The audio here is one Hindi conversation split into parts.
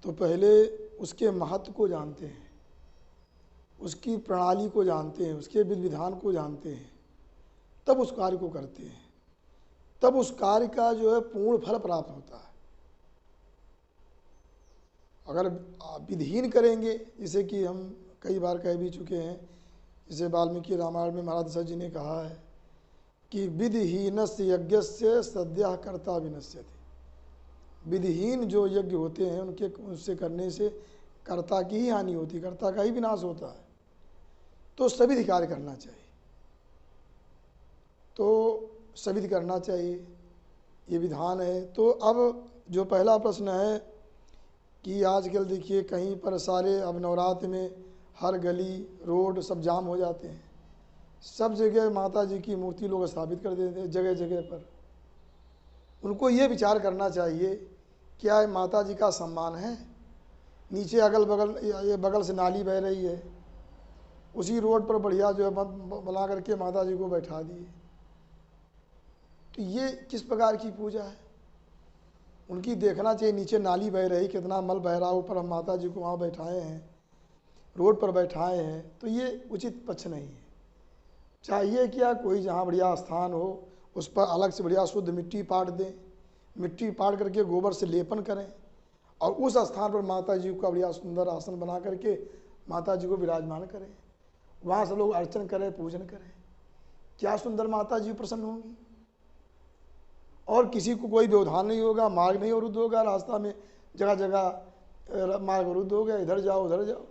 तो पहले उसके महत्व को जानते हैं, उसकी प्रणाली को जानते हैं, उसके विधि विधान को जानते हैं, तब उस कार्य को करते हैं, तब उस कार्य का जो है पूर्ण फल प्राप्त होता है। अगर विधिहीन करेंगे, जैसे कि हम कई बार कह भी चुके हैं, जैसे वाल्मीकि रामायण में महाराज दशरथ जी ने कहा है कि विधिहीनस्य यज्ञस्य सद्यः कर्ता विनश्यति। विधिहीन जो यज्ञ होते हैं उनके उससे करने से कर्ता की ही हानि होती है, कर्ता का ही विनाश होता है। तो सविधि कार्य करना चाहिए, तो सविधि करना चाहिए, ये विधान है। तो अब जो पहला प्रश्न है कि आजकल देखिए कहीं पर सारे अब नवरात्र में हर गली रोड सब जाम हो जाते हैं, सब जगह माता जी की मूर्ति लोग स्थापित कर देते हैं जगह जगह पर। उनको ये विचार करना चाहिए, क्या ये माता जी का सम्मान है? नीचे अगल बगल ये बगल से नाली बह रही है, उसी रोड पर बढ़िया जो है बना करके माता जी को बैठा दिए, तो ये किस प्रकार की पूजा है? उनकी देखना चाहिए, नीचे नाली बह रही, कितना मल बह रहा, ऊपर हम माता जी को वहाँ बैठाए हैं, रोड पर बैठाए हैं, तो ये उचित पक्ष नहीं है। चाहिए क्या, कोई जहाँ बढ़िया स्थान हो उस पर अलग से बढ़िया शुद्ध मिट्टी पाट दें, मिट्टी पाट करके गोबर से लेपन करें और उस स्थान पर माता जी का बढ़िया सुंदर आसन बना करके माता जी को विराजमान करें, वहाँ से लोग अर्चन करें, पूजन करें। क्या सुंदर माता जी प्रसन्न होंगी, और किसी को कोई व्यवधान नहीं होगा, मार्ग नहीं अवरुद्ध होगा, रास्ता में जगह जगह मार्ग अवरुद्ध हो गया, इधर जाओ उधर जाओ।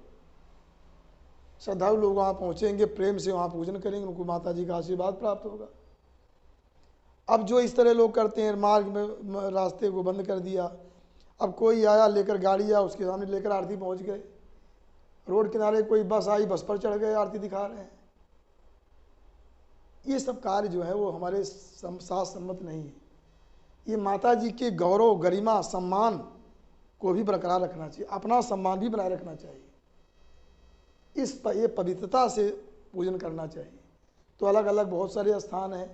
श्रद्धालु लोग वहाँ पहुँचेंगे, प्रेम से वहाँ पूजन करेंगे, उनको माता जी का आशीर्वाद प्राप्त होगा। अब जो इस तरह लोग करते हैं, मार्ग में रास्ते को बंद कर दिया, अब कोई आया लेकर गाड़ी आया, उसके सामने लेकर आरती पहुँच गए, रोड किनारे कोई बस आई, बस पर चढ़ गए, आरती दिखा रहे हैं। ये सब कार्य जो है वो हमारे साथ सम्मत नहीं है। ये माता जी के गौरव, गरिमा, सम्मान को भी बरकरार रखना चाहिए, अपना सम्मान भी बनाए रखना चाहिए, ये पवित्रता से पूजन करना चाहिए। तो अलग अलग बहुत सारे स्थान हैं,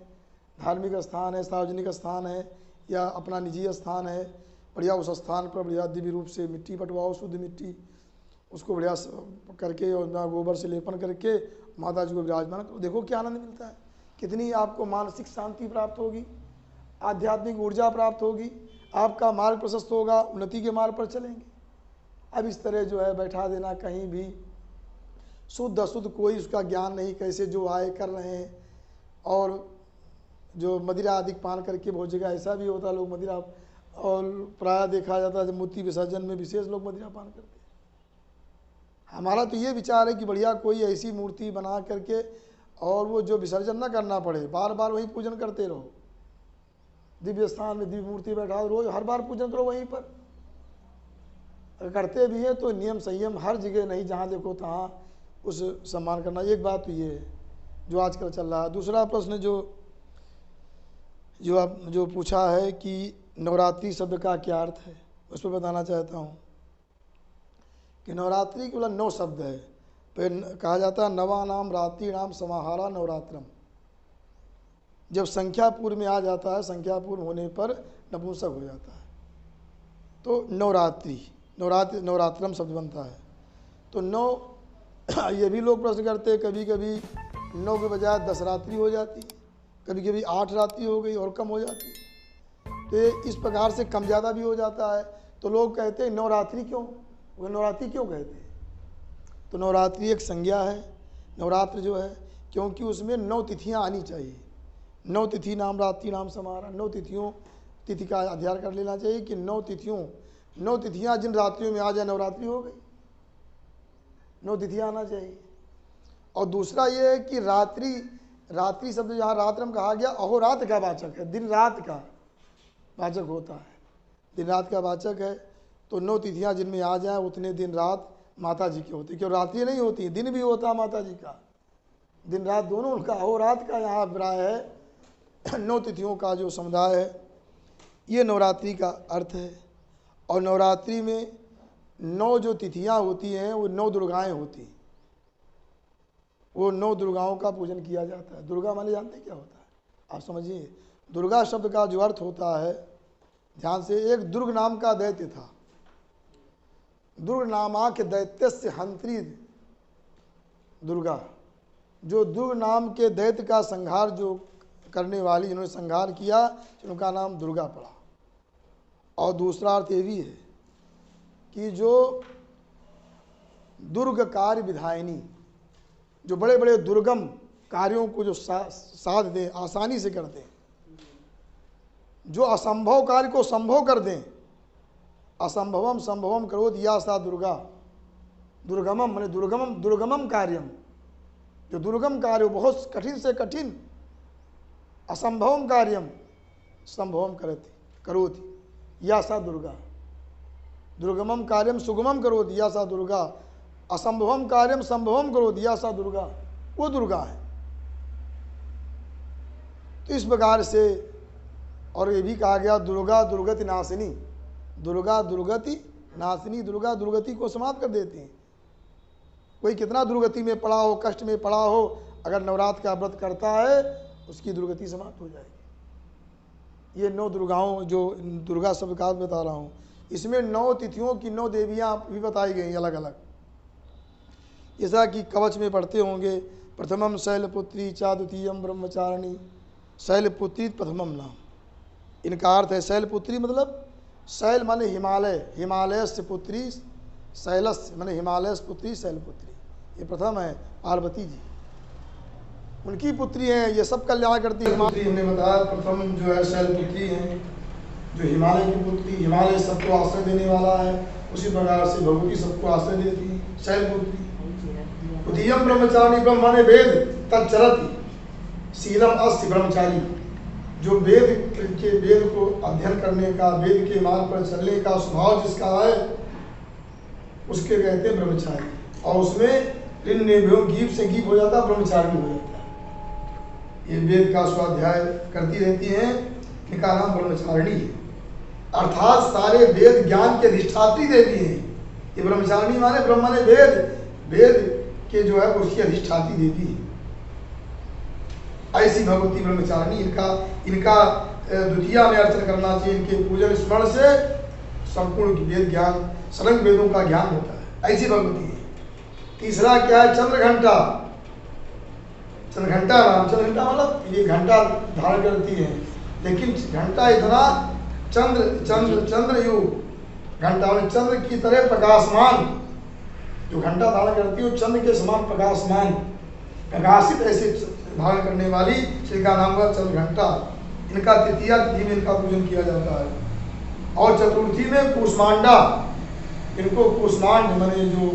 धार्मिक स्थान है, सार्वजनिक स्थान है, या अपना निजी स्थान है, बढ़िया उस स्थान पर बढ़िया दिव्य रूप से मिट्टी पटवाओ, शुद्ध मिट्टी, उसको बढ़िया करके और गोबर से लेपन करके माता जी को विराजमान करो। देखो क्या आनंद मिलता है, कितनी आपको मानसिक शांति प्राप्त होगी, आध्यात्मिक ऊर्जा प्राप्त होगी, आपका मार्ग प्रशस्त होगा, उन्नति के मार्ग पर चलेंगे। अब इस तरह जो है बैठा देना कहीं भी, शुद्ध अशुद्ध कोई उसका ज्ञान नहीं, कैसे जो आए कर रहे हैं। और जो मदिरा आदि पान करके बहुत जगह ऐसा भी होता है, लोग मदिरा, और प्राय देखा जाता है जब मूर्ति विसर्जन में विशेष लोग मदिरा पान करते हैं। हमारा तो ये विचार है कि बढ़िया कोई ऐसी मूर्ति बना करके और वो जो विसर्जन ना करना पड़े, बार बार वहीं पूजन करते रहो, दिव्य स्थान में दिव्य मूर्ति बैठा रोज हर बार पूजन करो वहीं पर। अगर करते भी हैं तो नियम संयम हर जगह नहीं, जहाँ देखो तहाँ उस सम्मान करना। एक बात तो ये है जो आजकल चल रहा है। दूसरा प्रश्न जो पूछा है कि नवरात्रि शब्द का क्या अर्थ है, उस पर बताना चाहता हूँ कि नवरात्रि केवल 9 शब्द है। फिर कहा जाता है नवानाम रात्रिणाम समाहारा नवरात्रम। जब संख्या पूर्व में आ जाता है, संख्या पूर्व होने पर नपुंसक हो जाता है, तो नवरात्रम शब्द बनता है। तो 9 ये भी लोग प्रश्न करते हैं, कभी कभी 9 के बजाय 10 रात्रि हो जाती, कभी कभी 8 रात्रि हो गई और कम हो जाती, तो इस प्रकार से कम ज़्यादा भी हो जाता है। तो लोग कहते हैं नवरात्रि क्यों, वो नवरात्रि क्यों कहते हैं? तो नवरात्रि एक संज्ञा है, नवरात्र जो है, क्योंकि उसमें 9 तिथियाँ आनी चाहिए। 9 तिथि नाम रात्रि नाम समारा, 9 तिथि का अध्ययन कर लेना चाहिए कि 9 तिथियाँ जिन रात्रियों में आ जाए नवरात्रि हो गई, 9 तिथियाँ आना चाहिए। और दूसरा ये है कि रात्रि शब्द जहाँ रात्रम कहा गया, अहोरात्र का वाचक है, दिन रात का वाचक होता है, दिन रात का वाचक है। तो 9 तिथियाँ जिनमें आ जाए उतने दिन रात माता जी की होती, क्यों रात्रि नहीं होती, दिन भी होता माता जी का, दिन रात दोनों उनका अहोरात्र का यहाँ अभिप्राय है। 9 तिथियों का जो समुदाय है, ये नवरात्रि का अर्थ है। और नवरात्रि में 9 जो तिथियाँ होती हैं वो 9 दुर्गाएँ होती हैं, वो 9 दुर्गाओं का पूजन किया जाता है। दुर्गा माने जानते हैं क्या होता है, आप समझिए। दुर्गा शब्द का जो अर्थ होता है, ध्यान से, एक दुर्ग नाम का दैत्य था, दुर्ग नामाक दैत्यस्य हंत्री दुर्गा, जो दुर्ग नाम के दैत्य का संहार जो करने वाली, जिन्होंने संहार किया, उनका नाम दुर्गा पड़ा। और दूसरा अर्थ ये भी है कि जो दुर्ग कार्य विधायिनी, जो बड़े बड़े दुर्गम कार्यों को जो साध दें, आसानी से कर दें, जो असंभव कार्य को संभव कर दें, असंभवम संभवम करो दिया सा दुर्गा। दुर्गमम माने दुर्गमम कार्यम, जो दुर्गम कार्य बहुत कठिन से कठिन, असंभवम कार्यम संभवम करोति या सा दुर्गा। दुर्गमम कार्यम सुगमम करो दिया सा दुर्गा, असंभवम कार्यम संभवम करो दिया सा दुर्गा, वो दुर्गा है। तो इस प्रकार से, और ये भी कहा गया दुर्गा दुर्गति नाशिनी, दुर्गा दुर्गति नाशिनी, दुर्गा दुर्गति को समाप्त कर देती हैं। कोई कितना दुर्गति में पड़ा हो, कष्ट में पड़ा हो, अगर नवरात्र का व्रत करता है उसकी दुर्गति समाप्त हो जाएगी। ये 9 दुर्गाओं, जो दुर्गा शब्द का बता रहा हूँ, इसमें 9 तिथियों की 9 देवियाँ भी बताई गई अलग अलग। जैसा कि कवच में पढ़ते होंगे, प्रथमम शैलपुत्री चा द्वितीयम ब्रह्मचारिणी, शैलपुत्री प्रथमम नाम। इनका अर्थ है शैलपुत्री मतलब शैल माने हिमालय, हिमालय से पुत्री शैलस माने हिमालय से पुत्री शैलपुत्री, ये प्रथम है पार्वती जी, उनकी पुत्री हैं। ये सब कल्याण करती है। हमने बताया प्रथम जो है शैलपुत्री हैं, जो हिमालय की पुत्री, हिमालय सबको आश्रय देने वाला है, उसी प्रकार से भगवती सबको आश्रय देती है शैलपुत्री। द्वितीयम ब्रह्मचारिणी, ब्रह्म माने वेद तच्चरति, शीलम अस्ति ब्रह्मचारी, जो वेद को अध्ययन करने का, वेद के मार्ग पर चलने का स्वभाव जिसका है उसके कहते हैं ब्रह्मचारी। और उसमें ऋण निभ्यों गीप से गीप हो जाता, ब्रह्मचारी हो जाता है। ये वेद का स्वाध्याय करती रहती हैं, इनका नाम ब्रह्मचारिणी है। अर्थात सारे वेद ज्ञान के अधिष्ठात्री देवी हैं। ये ब्रह्मचारिणी माने ब्रह्म माने वेद के जो है उसकी अधिष्ठात्री देवी है। ऐसी भगवती ब्रह्मचारिणी, इनका द्वितीया में अर्चन करना चाहिए। इनके पूजन स्मरण से संपूर्ण वेद ज्ञान, सरंग वेदों का ज्ञान होता है। ऐसी भगवती है। तीसरा क्या है? चंद्रघंटा। चंद्रघंटा नाम, चंद्रघंटा मतलब ये घंटा धारण करती है, लेकिन घंटा इतना चंद्रयुग घंटा, चंद्र की तरह प्रकाशमान जो घंटा धारण करती है, चंद्र के समान प्रकाशमान, प्रकाशित ऐसे धारण करने वाली श्री का नाम है चंद्रघंटा। इनका तृतीया तिथि में इनका पूजन किया जाता है। और चतुर्थी में कूष्मांडा, इनको कूष्मांड माने जो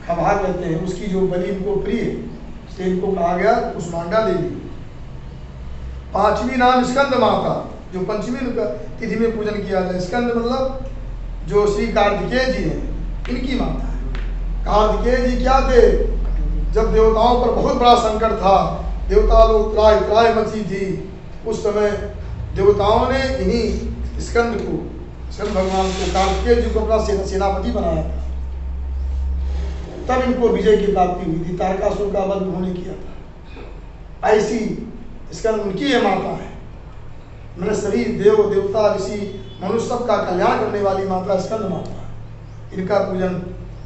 खबा कहते हैं, उसकी जो बलि इनको प्रिय से इनको कहा गया कूष्मांडा देवी। पांचवी नाम स्कंद माता, जो पंचमी तिथि में पूजन किया जाए। स्कंद मतलब जो श्री कार्तिकेय जी हैं, इनकी माता है। कार्तिकेय जी क्या थे? जब देवताओं पर बहुत बड़ा संकट था, देवता लोग त्राय मची थी, उस समय देवताओं ने इन्हीं स्कंद भगवान को, कार्तिकेय जी को अपना सेनापति बनाया था। तब इनको विजय की प्राप्ति हुई थी, तारकासुर का वध उन्होंने किया था। ऐसी स्कंद उनकी ये माता है। मैंने सभी देवता ऋषि मनुष्य सब का कल्याण करने वाली माता स्कंद माता। इनका पूजन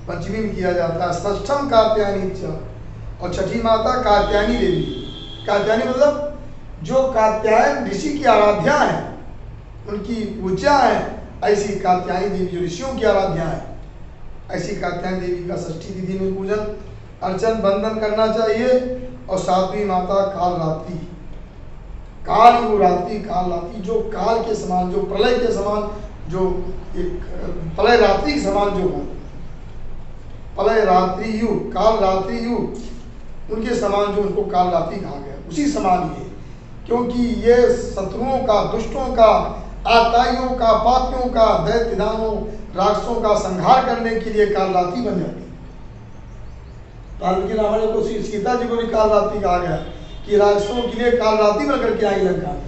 पंचमी में किया जाता है। षष्ठम कात्यायनी, और छठी माता कात्यायनी देवी। कात्यायनी मतलब जो कात्यायन ऋषि की आराध्या है, उनकी पूजा है। ऐसी कात्यायनी देवी जो ऋषियों की आराध्या है, ऐसी कात्यायनी देवी का षष्ठी तिथि में पूजन अर्चन बंदन करना चाहिए। और सातवीं माता कालरात्रि, कालरात्रि जो काल के समान, जो प्रलय के समान, जो एक प्रलय रात्रि के समान जो हो, प्रलय रात्रि युग, काल रात्रि युग, उनके समान जो उनको काल रात्रि कहा गया, उसी समान ये। क्योंकि ये शत्रुओं का, दुष्टों का, आताइयों का, पापियों का, दैत्य दानों, राक्षसों का संहार करने के लिए काल रात्रि बन जाती है। वाल्मीकि रामायण को सीता जी को भी काल रात्रि कहा गया कि राक्षसों के लिए काल रात्रि बनकर के आई लंका में।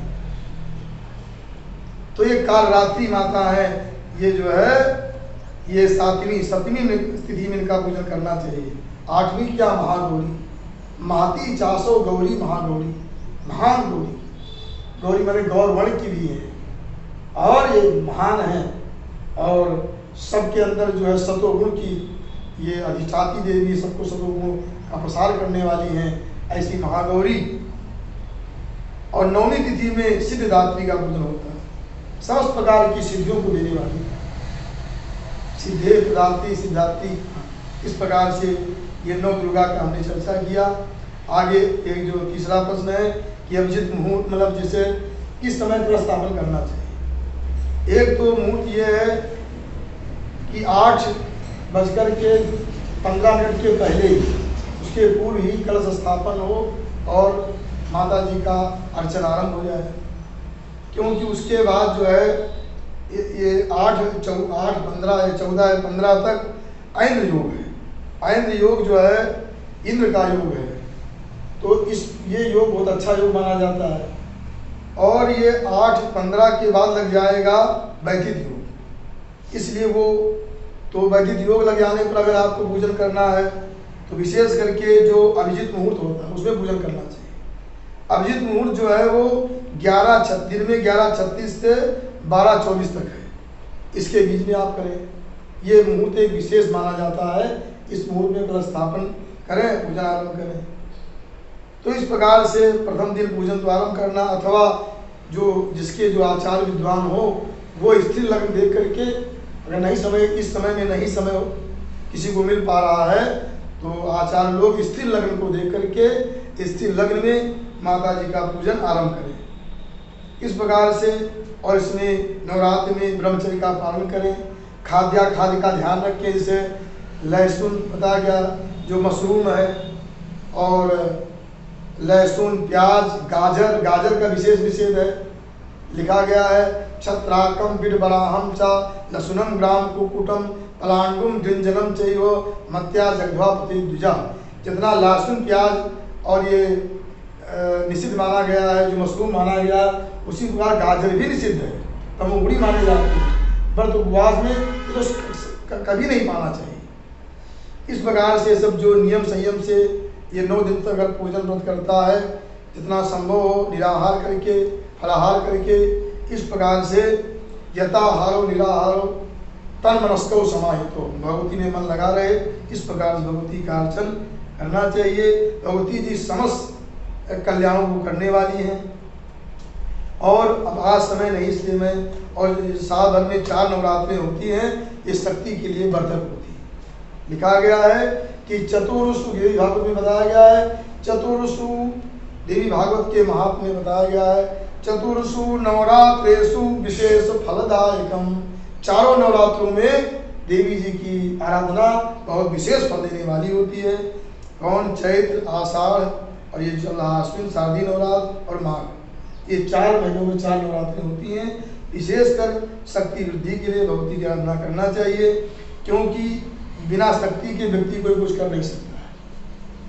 तो ये काल रात्रि माता है। ये जो है ये सप्तमी तिथि में इनका पूजन करना चाहिए। आठवीं क्या? महागौरी। महती चासो गौरी महागौरी, महान गौरी। गौरी माने गौर वर्ण की भी है और ये महान है और सबके अंदर जो है सतोगुण की ये अधिष्ठाती देवी, सबको सतोगुण का प्रसार करने वाली हैं, ऐसी महागौरी। और नवमी तिथि में सिद्धिदात्री का पूजन होता है, समस्त प्रकार की सिद्धियों को देने वाली, सिद्धे प्रदात्री सिद्धार्थी। इस प्रकार से ये नव दुर्गा का हमने चर्चा किया। आगे एक जो तीसरा प्रश्न है कि अभिजित मुहूर्त मतलब जैसे किस समय प्रस्थापन करना चाहिए। एक तो मुहूर्त ये है कि 8:15 के पहले ही, उसके पूर्व ही कलश स्थापन हो और माता जी का अर्चन आरंभ हो जाए, क्योंकि उसके बाद जो है ये 8-15 तक ऐन्द्र योग है। ऐन्द्र योग जो है इंद्र का योग है, तो ये योग बहुत अच्छा योग माना जाता है। और ये 8:15 के बाद लग जाएगा वैदिक योग, इसलिए वो तो वैदिक योग लग जाने पर अगर आपको पूजन करना है तो विशेष करके जो अभिजित मुहूर्त होता है उसमें पूजन करना चाहिए। अभिजित मुहूर्त जो है वो 11:36 दिन में 11:36 से 12:24 तक है, इसके बीच में आप करें। ये मुहूर्त एक विशेष माना जाता है, इस मुहूर्त में कलश स्थापन करें, पूजन आरंभ करें। तो इस प्रकार से प्रथम दिन पूजन तो आरंभ करना, अथवा जो जिसके जो आचार्य विद्वान हो वो स्थिर लग्न देख करके, अगर नहीं समय इस समय में नहीं समय हो किसी को मिल पा रहा है तो आचार्य लोग स्थिर लग्न को देख करके स्थिर लग्न में माता जी का पूजन आरंभ करें। इस प्रकार से, और इसमें नवरात्रि में ब्रह्मचर्य का पालन करें। खाद्य का ध्यान रखें, जैसे लहसुन बताया गया, जो मशरूम है, और लहसुन, प्याज, गाजर का विशेष निषेध है। लिखा गया है छत्राकम बिडबराहम चा लसुनम ग्राम कुकुटम पलांडुम द्विंजनम चैव मत्या जगध्वा प्रतिद्विजा। जितना लहसुन, प्याज और ये निषिद्ध माना गया है, जो मशरूम माना गया, उसी प्रकार गाजर भी निषिद्ध है, तमोगुणी माने जाते हैं। व्रत उपवास में तो कभी नहीं पाना चाहिए। इस प्रकार से सब जो नियम संयम से ये 9 दिन तक अगर पूजन व्रत करता है, जितना संभव हो निराहार करके, फलाहार करके, इस प्रकार से यथाहारो निराहारो तन मनस्को समाहितो, भगवती में मन लगा रहे, इस प्रकार से भगवती का अर्चन करना चाहिए। भगवती जी समस्त कल्याणों को करने वाली हैं। और अब आज समय नहीं, इसलिए मैं, और साल भर में 4 नवरात्रें होती हैं, ये शक्ति के लिए वर्धक होती है। लिखा गया है कि चतुर्षु, देवी भागवत में बताया गया है, चतुर्षु देवी भागवत के महात्म्य में बताया गया है, चतुर्षु नवरात्रेषु विशेष फलदायकम। 4 नवरात्रों में देवी जी की आराधना बहुत विशेष फल देने वाली होती है। कौन? चैत्र, आषाढ़, और ये चल रहा अश्विन, शारदीय नवरात्र और माघ, ये 4 महीनों में 4 नवरात्रि होती हैं। विशेषकर शक्ति वृद्धि के लिए भगवती की आराधना करना चाहिए, क्योंकि बिना शक्ति के व्यक्ति कोई कुछ कर नहीं सकता है।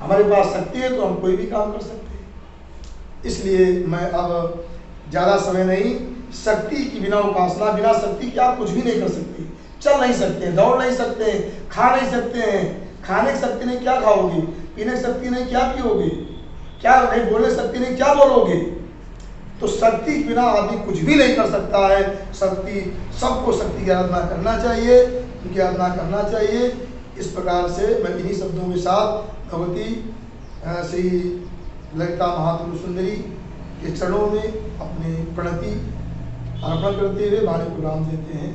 हमारे पास शक्ति है तो हम कोई भी काम कर सकते हैं। इसलिए मैं अब ज़्यादा समय नहीं, शक्ति की बिना उपासना, बिना शक्ति के आप कुछ भी नहीं कर सकते। चल नहीं सकते, दौड़ नहीं सकते, खा नहीं सकते हैं। खाने की शक्ति नहीं, क्या खाओगे? पीने की शक्ति नहीं, क्या पियोगे? क्या नहीं, बोलने की शक्ति नहीं, क्या बोलोगे? तो शक्ति के बिना आदमी कुछ भी नहीं कर सकता है। शक्ति, सबको शक्ति की आराधना करना चाहिए, उनकी आराधना करना चाहिए। इस प्रकार से मैं इन्हीं शब्दों के साथ भगवती श्री ललिता महात्रिपुर सुंदरी के चरणों में अपनी प्रणति अर्पण करते हुए वाणी को विराम देते हैं।